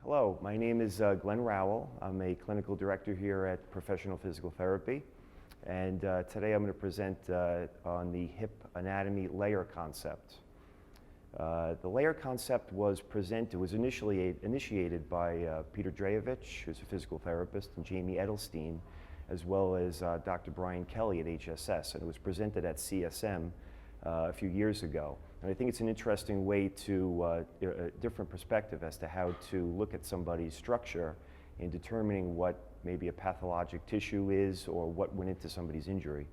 Hello, my name is Glenn Rowell. I'm a clinical director here at Professional Physical Therapy, and today I'm going to present on the hip anatomy layer concept. The layer concept was initially initiated by Peter Dreyevich, who's a physical therapist, and Jamie Edelstein, as well as Dr. Brian Kelly at HSS, and it was presented at CSM a few years ago. And I think it's an interesting way to, a different perspective as to how to look at somebody's structure in determining what maybe a pathologic tissue is or what went into somebody's injury.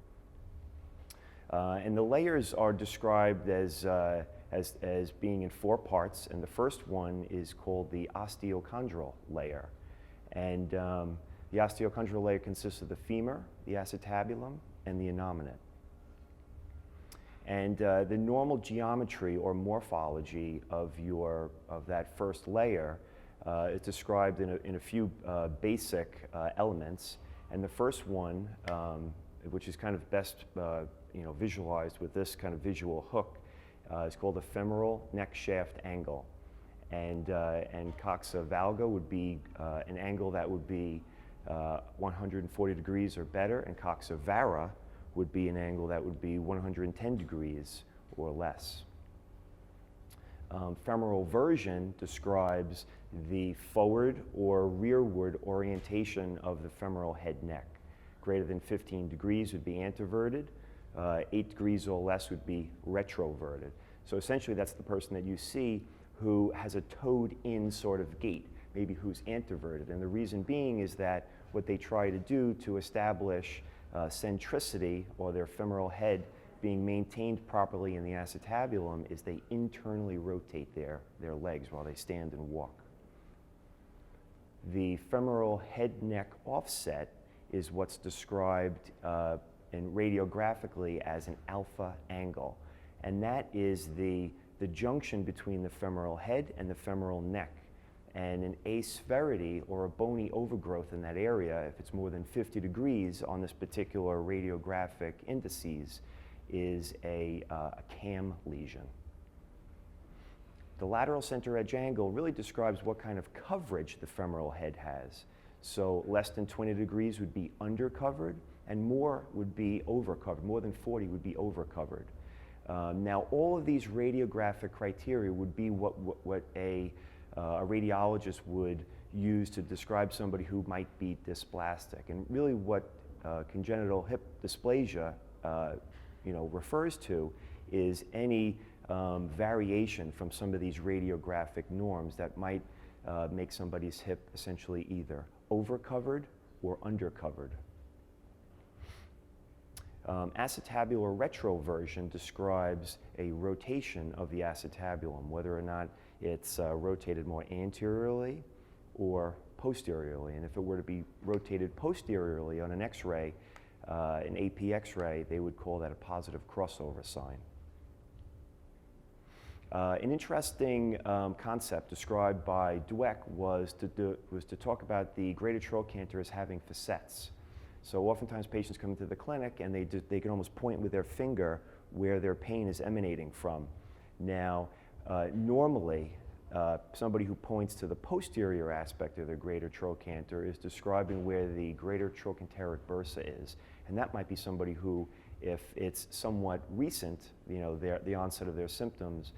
And the layers are described as being in 4 parts, and the first one is called the osteochondral layer. And the osteochondral layer consists of the femur, the acetabulum, and the innominate. And the normal geometry or morphology of that first layer is described in a few basic elements. And the first one, which is kind of best visualized with this kind of visual hook, is called the femoral neck shaft angle. And coxa valga would be an angle that would be 140 degrees or better, and coxa vara would be an angle that would be 110 degrees or less. Femoral version describes the forward or rearward orientation of the femoral head neck. Greater than 15 degrees would be anteverted, 8 degrees or less would be retroverted. So essentially that's the person that you see who has a toed-in sort of gait, maybe who's anteverted. And the reason being is that what they try to do to establish centricity, or their femoral head being maintained properly in the acetabulum, is they internally rotate their legs while they stand and walk. The femoral head-neck offset is what's described radiographically as an alpha angle, and that is the junction between the femoral head and the femoral neck. And an aspherity, or a bony overgrowth in that area, if it's more than 50 degrees on this particular radiographic indices, is a CAM lesion. The lateral center edge angle really describes what kind of coverage the femoral head has. So less than 20 degrees would be undercovered, and more would be overcovered. More than 40 would be overcovered. Now, all of these radiographic criteria would be what a radiologist would use to describe somebody who might be dysplastic. And really what congenital hip dysplasia refers to is any variation from some of these radiographic norms that might make somebody's hip essentially either overcovered or undercovered. Acetabular retroversion describes a rotation of the acetabulum, whether or not it's rotated more anteriorly or posteriorly. And if it were to be rotated posteriorly on an X-ray, an AP X-ray, they would call that a positive crossover sign. An interesting concept described by Dweck was to talk about the greater trochanter as having facets. So oftentimes patients come into the clinic and they can almost point with their finger where their pain is emanating from. Now, normally, somebody who points to the posterior aspect of the greater trochanter is describing where the greater trochanteric bursa is. And that might be somebody who, if it's somewhat recent, the onset of their symptoms,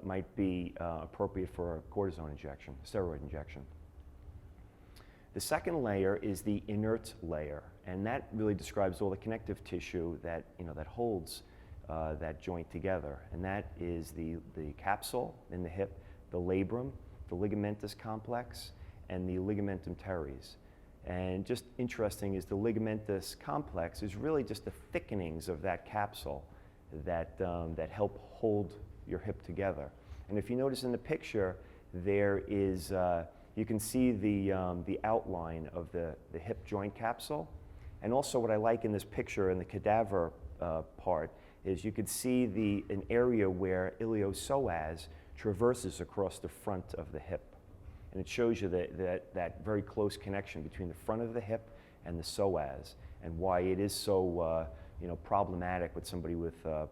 might be appropriate for a cortisone injection, steroid injection. The second layer is the inert layer, and that really describes all the connective tissue that holds that joint together, and that is the capsule in the hip, the labrum, the ligamentous complex, and the ligamentum teres. And just interesting is the ligamentous complex is really just the thickenings of that capsule that help hold your hip together. And if you notice in the picture, there is you can see the outline of the hip joint capsule. And also what I like in this picture in the cadaver part is you could see an area where iliopsoas traverses across the front of the hip. And it shows you that very close connection between the front of the hip and the psoas, and why it is so problematic with somebody with a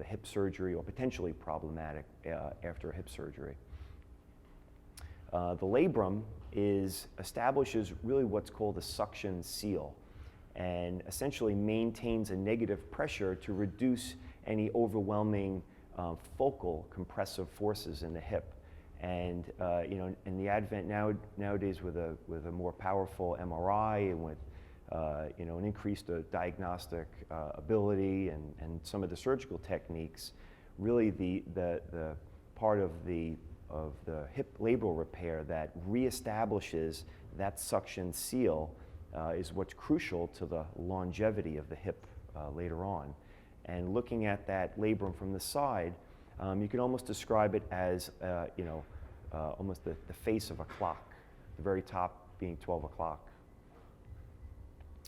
hip surgery, or potentially problematic after a hip surgery. The labrum establishes really what's called a suction seal, and essentially maintains a negative pressure to reduce any overwhelming focal compressive forces in the hip. And in the advent nowadays with a more powerful MRI and with an increased diagnostic ability and some of the surgical techniques, really the part of the hip labral repair that reestablishes that suction seal is what's crucial to the longevity of the hip later on. And looking at that labrum from the side, you can almost describe it as almost the face of a clock, the very top being 12 o'clock.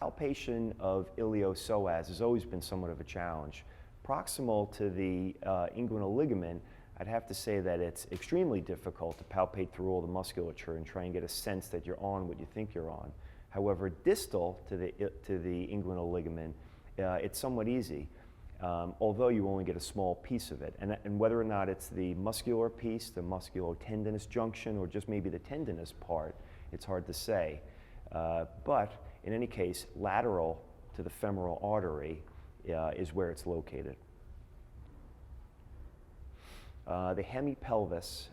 Palpation of iliopsoas has always been somewhat of a challenge. Proximal to the inguinal ligament, I'd have to say that it's extremely difficult to palpate through all the musculature and try and get a sense that you're on what you think you're on. However, distal to the inguinal ligament, it's somewhat easy, although you only get a small piece of it. And whether or not it's the muscular piece, the musculotendinous junction, or just maybe the tendinous part, it's hard to say. But in any case, lateral to the femoral artery is where it's located. The hemipelvis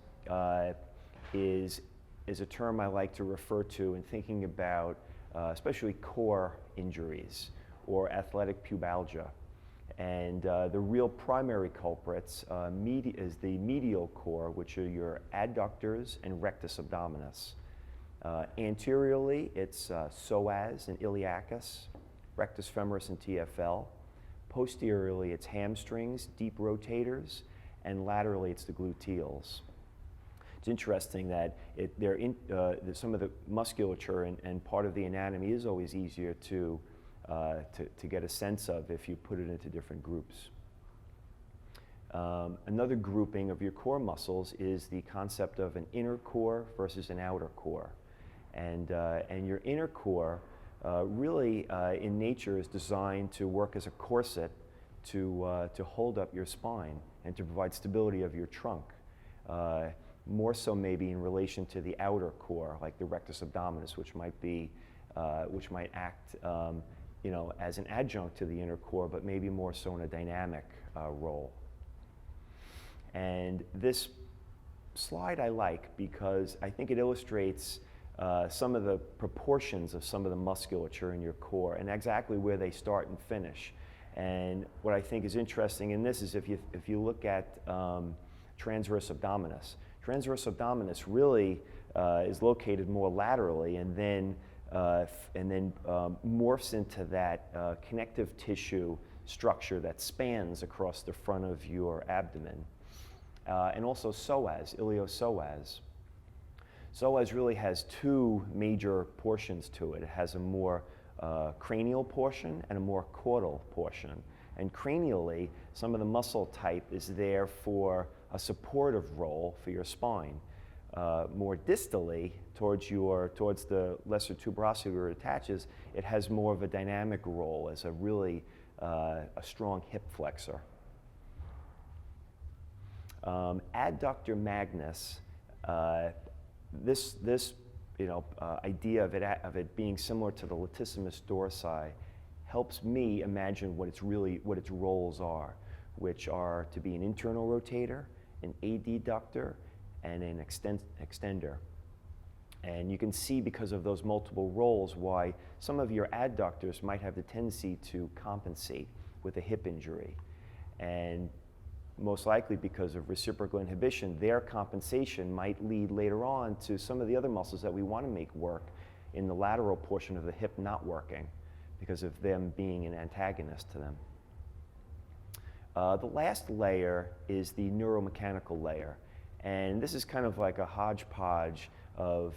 is a term I like to refer to in thinking about especially core injuries or athletic pubalgia. And the real primary culprits is the medial core, which are your adductors and rectus abdominis. Anteriorly, it's psoas and iliacus, rectus femoris and TFL. Posteriorly, it's hamstrings, deep rotators, and laterally, it's the gluteals. It's interesting that some of the musculature and part of the anatomy is always easier to get a sense of if you put it into different groups. Another grouping of your core muscles is the concept of an inner core versus an outer core. And your inner core really in nature is designed to work as a corset to hold up your spine and to provide stability of your trunk. More so maybe in relation to the outer core, like the rectus abdominis, which might act as an adjunct to the inner core, but maybe more so in a dynamic role. And this slide I like because I think it illustrates some of the proportions of some of the musculature in your core and exactly where they start and finish. And what I think is interesting in this is if you look at transverse abdominis. Transverse abdominis really is located more laterally and then morphs into that connective tissue structure that spans across the front of your abdomen. And also psoas, iliopsoas. Psoas really has two major portions to it. It has a more cranial portion and a more caudal portion. And cranially, some of the muscle type is there for a supportive role for your spine. More distally, towards the lesser tuberosity where it attaches, it has more of a dynamic role as a really a strong hip flexor. Adductor magnus, this idea of it being similar to the latissimus dorsi helps me imagine what its roles are, which are to be an internal rotator, an adductor, and an extender. And you can see because of those multiple roles why some of your adductors might have the tendency to compensate with a hip injury. And most likely because of reciprocal inhibition, their compensation might lead later on to some of the other muscles that we want to make work in the lateral portion of the hip not working because of them being an antagonist to them. The last layer is the neuromechanical layer. And this is kind of like a hodgepodge of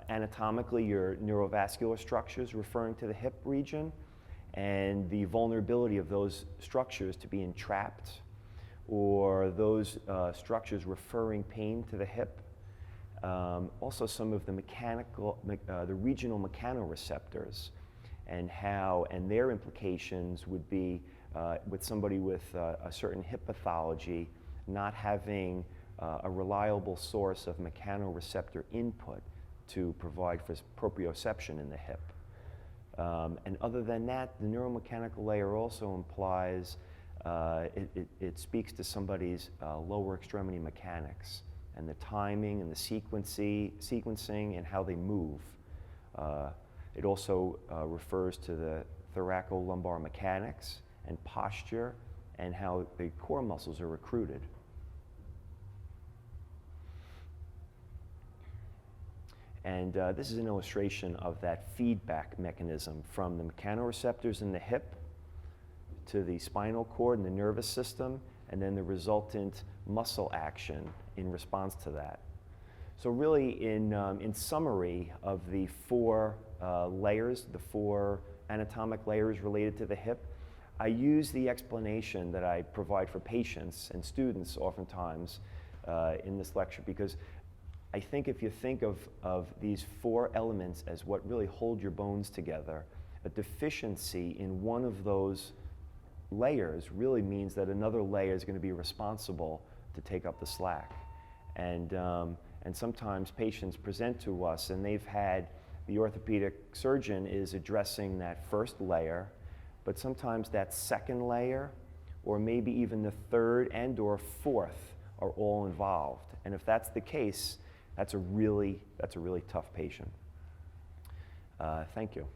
anatomically your neurovascular structures referring to the hip region and the vulnerability of those structures to be entrapped, or those structures referring pain to the hip. Also some of the the regional mechanoreceptors and their implications would be with somebody with a certain hip pathology not having a reliable source of mechanoreceptor input to provide for proprioception in the hip. And other than that, the neuromechanical layer also implies, it speaks to somebody's lower extremity mechanics and the timing and the sequencing and how they move. It also refers to the thoracolumbar mechanics and posture and how the core muscles are recruited. And this is an illustration of that feedback mechanism from the mechanoreceptors in the hip to the spinal cord and the nervous system, and then the resultant muscle action in response to that. So really, in summary of the four layers, the four anatomic layers related to the hip, I use the explanation that I provide for patients and students oftentimes in this lecture, because I think if you think of these four elements as what really hold your bones together, a deficiency in one of those layers really means that another layer is going to be responsible to take up the slack. And sometimes patients present to us and they've had, the orthopedic surgeon is addressing that first layer, but sometimes that second layer, or maybe even the third and or fourth, are all involved. And if that's the case, that's a really tough patient. Thank you.